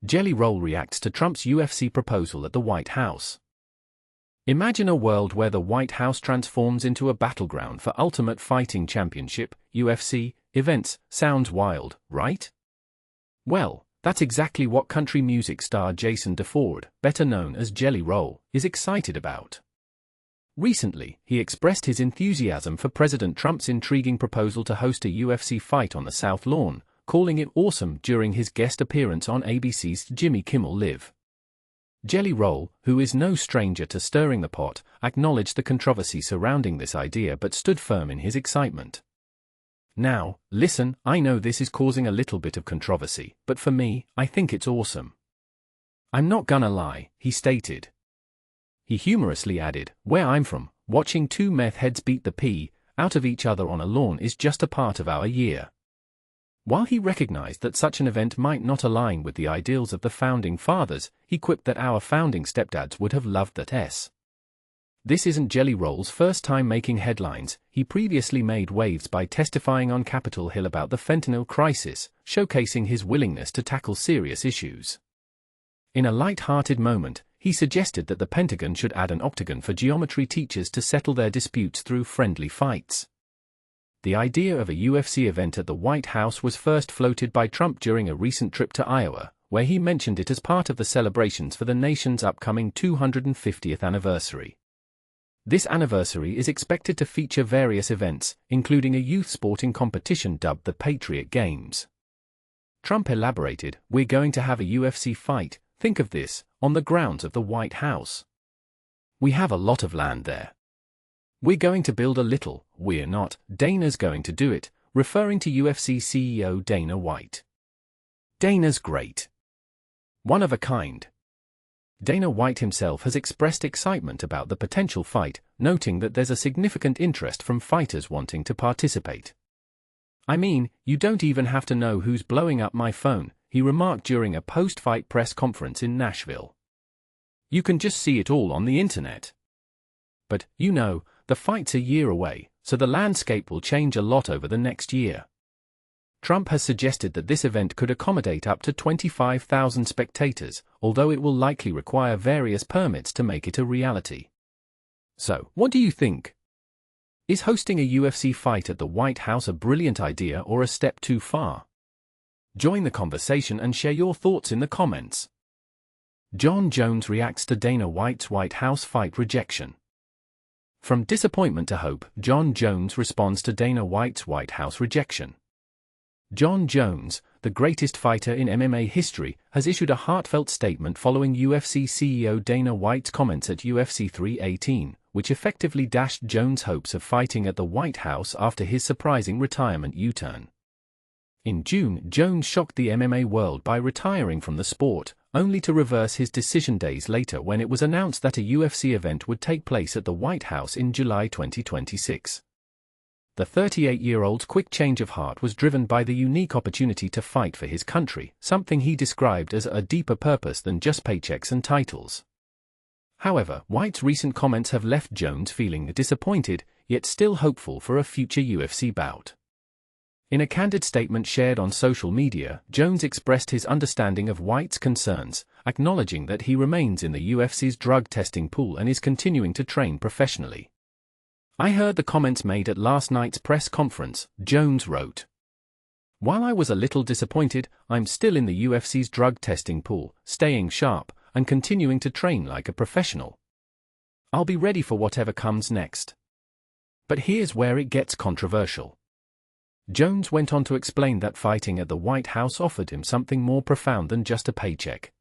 Jelly Roll reacts to Trump's UFC proposal at the White House. Imagine a world where the White House transforms into a battleground for Ultimate Fighting Championship, UFC, events. Sounds wild, right? Well, that's exactly what country music star Jason DeFord, better known as Jelly Roll, is excited about. Recently, he expressed his enthusiasm for President Trump's intriguing proposal to host a UFC fight on the South Lawn, calling it awesome during his guest appearance on ABC's Jimmy Kimmel Live. Jelly Roll, who is no stranger to stirring the pot, acknowledged the controversy surrounding this idea but stood firm in his excitement. Now, listen, I know this is causing a little bit of controversy, but for me, I think it's awesome. I'm not gonna lie, he stated. He humorously added, where I'm from, watching two meth heads beat the pee out of each other on a lawn is just a part of our year. While he recognized that such an event might not align with the ideals of the Founding Fathers, he quipped that our founding stepdads would have loved that. This isn't Jelly Roll's first time making headlines. He previously made waves by testifying on Capitol Hill about the fentanyl crisis, showcasing his willingness to tackle serious issues. In a light-hearted moment, he suggested that the Pentagon should add an octagon for geometry teachers to settle their disputes through friendly fights. The idea of a UFC event at the White House was first floated by Trump during a recent trip to Iowa, where he mentioned it as part of the celebrations for the nation's upcoming 250th anniversary. This anniversary is expected to feature various events, including a youth sporting competition dubbed the Patriot Games. Trump elaborated, "We're going to have a UFC fight, think of this, on the grounds of the White House. We have a lot of land there. We're going to build a little, we're not, Dana's going to do it," referring to UFC CEO Dana White. Dana's great. One of a kind. Dana White himself has expressed excitement about the potential fight, noting that there's a significant interest from fighters wanting to participate. "I mean, you don't even have to know who's blowing up my phone," he remarked during a post-fight press conference in Nashville. "You can just see it all on the internet. But, you know, the fight's a year away, so the landscape will change a lot over the next year." Trump has suggested that this event could accommodate up to 25,000 spectators, although it will likely require various permits to make it a reality. So, what do you think? Is hosting a UFC fight at the White House a brilliant idea or a step too far? Join the conversation and share your thoughts in the comments. Jon Jones reacts to Dana White's White House fight rejection. From disappointment to hope, Jon Jones responds to Dana White's White House rejection. Jon Jones, the greatest fighter in MMA history, has issued a heartfelt statement following UFC CEO Dana White's comments at UFC 318, which effectively dashed Jones' hopes of fighting at the White House after his surprising retirement U-turn. In June, Jones shocked the MMA world by retiring from the sport, only to reverse his decision days later when it was announced that a UFC event would take place at the White House in July 2026. The 38-year-old's quick change of heart was driven by the unique opportunity to fight for his country, something he described as a deeper purpose than just paychecks and titles. However, White's recent comments have left Jones feeling disappointed, yet still hopeful for a future UFC bout. In a candid statement shared on social media, Jones expressed his understanding of White's concerns, acknowledging that he remains in the UFC's drug testing pool and is continuing to train professionally. "I heard the comments made at last night's press conference," Jones wrote. "While I was a little disappointed, I'm still in the UFC's drug testing pool, staying sharp, and continuing to train like a professional. I'll be ready for whatever comes next." But here's where it gets controversial. Jones went on to explain that fighting at the White House offered him something more profound than just a paycheck.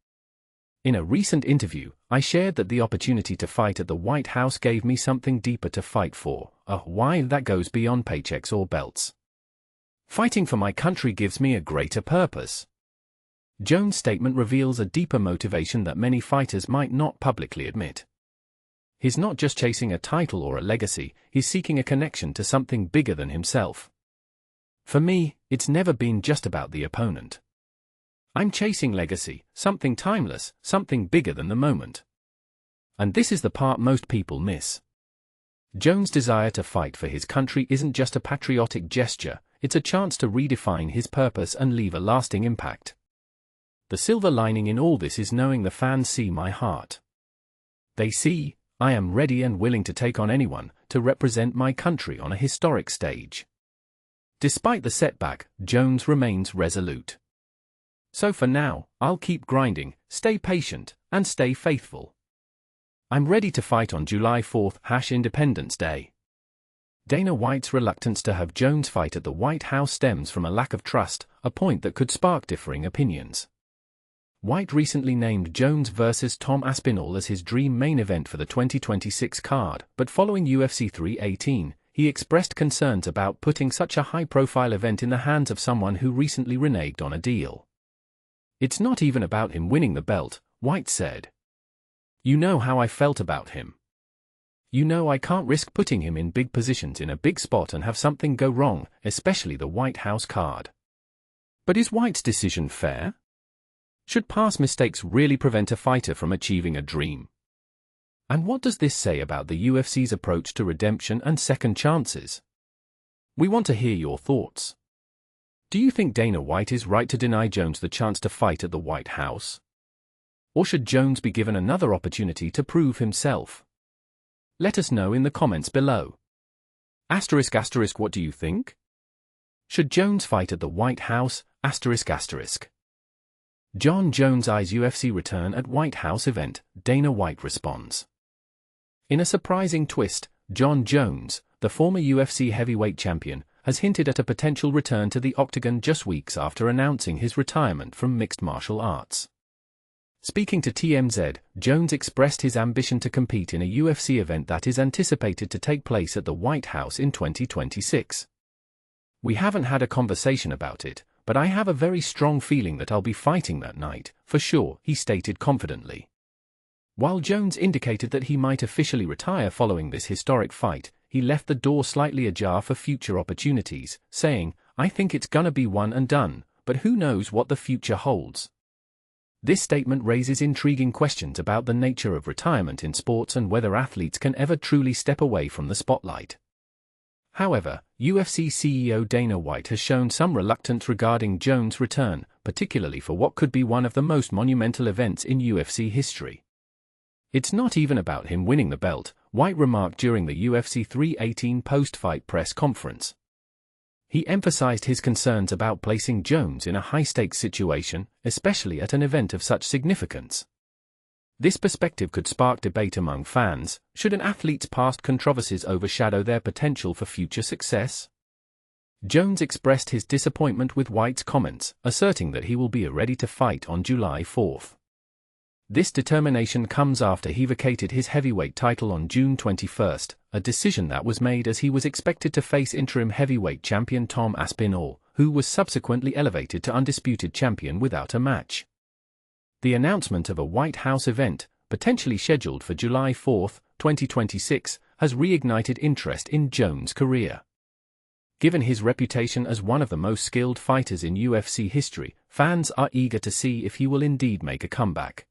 In a recent interview, I shared that the opportunity to fight at the White House gave me something deeper to fight for, a why that goes beyond paychecks or belts. Fighting for my country gives me a greater purpose. Jones' statement reveals a deeper motivation that many fighters might not publicly admit. He's not just chasing a title or a legacy, he's seeking a connection to something bigger than himself. "For me, it's never been just about the opponent. I'm chasing legacy, something timeless, something bigger than the moment. And this is the part most people miss." Jones' desire to fight for his country isn't just a patriotic gesture, it's a chance to redefine his purpose and leave a lasting impact. The silver lining in all this is knowing the fans see my heart. They see, I am ready and willing to take on anyone to represent my country on a historic stage. Despite the setback, Jones remains resolute. So for now, I'll keep grinding, stay patient, and stay faithful. I'm ready to fight on July 4th, Independence Day. Dana White's reluctance to have Jones fight at the White House stems from a lack of trust, a point that could spark differing opinions. White recently named Jones vs. Tom Aspinall as his dream main event for the 2026 card, but following UFC 318, he expressed concerns about putting such a high-profile event in the hands of someone who recently reneged on a deal. It's not even about him winning the belt, White said. You know how I felt about him. You know I can't risk putting him in big positions in a big spot and have something go wrong, especially the White House card. But is White's decision fair? Should past mistakes really prevent a fighter from achieving a dream? And what does this say about the UFC's approach to redemption and second chances? We want to hear your thoughts. Do you think Dana White is right to deny Jones the chance to fight at the White House? Or should Jones be given another opportunity to prove himself? Let us know in the comments below. ***, what do you think? Should Jones fight at the White House? ***. Jon Jones eyes UFC return at White House event, Dana White responds. In a surprising twist, Jon Jones, the former UFC heavyweight champion, has hinted at a potential return to the octagon just weeks after announcing his retirement from mixed martial arts. Speaking to TMZ, Jones expressed his ambition to compete in a UFC event that is anticipated to take place at the White House in 2026. We haven't had a conversation about it, but I have a very strong feeling that I'll be fighting that night, for sure, he stated confidently. While Jones indicated that he might officially retire following this historic fight, he left the door slightly ajar for future opportunities, saying, I think it's gonna be one and done, but who knows what the future holds. This statement raises intriguing questions about the nature of retirement in sports and whether athletes can ever truly step away from the spotlight. However, UFC CEO Dana White has shown some reluctance regarding Jones' return, particularly for what could be one of the most monumental events in UFC history. It's not even about him winning the belt, White remarked during the UFC 318 post-fight press conference. He emphasized his concerns about placing Jones in a high-stakes situation, especially at an event of such significance. This perspective could spark debate among fans. Should an athlete's past controversies overshadow their potential for future success? Jones expressed his disappointment with White's comments, asserting that he will be ready to fight on July 4th. This determination comes after he vacated his heavyweight title on June 21, a decision that was made as he was expected to face interim heavyweight champion Tom Aspinall, who was subsequently elevated to undisputed champion without a match. The announcement of a White House event, potentially scheduled for July 4, 2026, has reignited interest in Jones' career. Given his reputation as one of the most skilled fighters in UFC history, fans are eager to see if he will indeed make a comeback.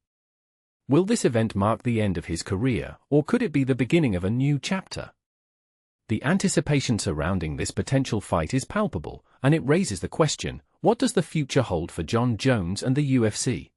Will this event mark the end of his career, or could it be the beginning of a new chapter? The anticipation surrounding this potential fight is palpable, and it raises the question, what does the future hold for Jon Jones and the UFC?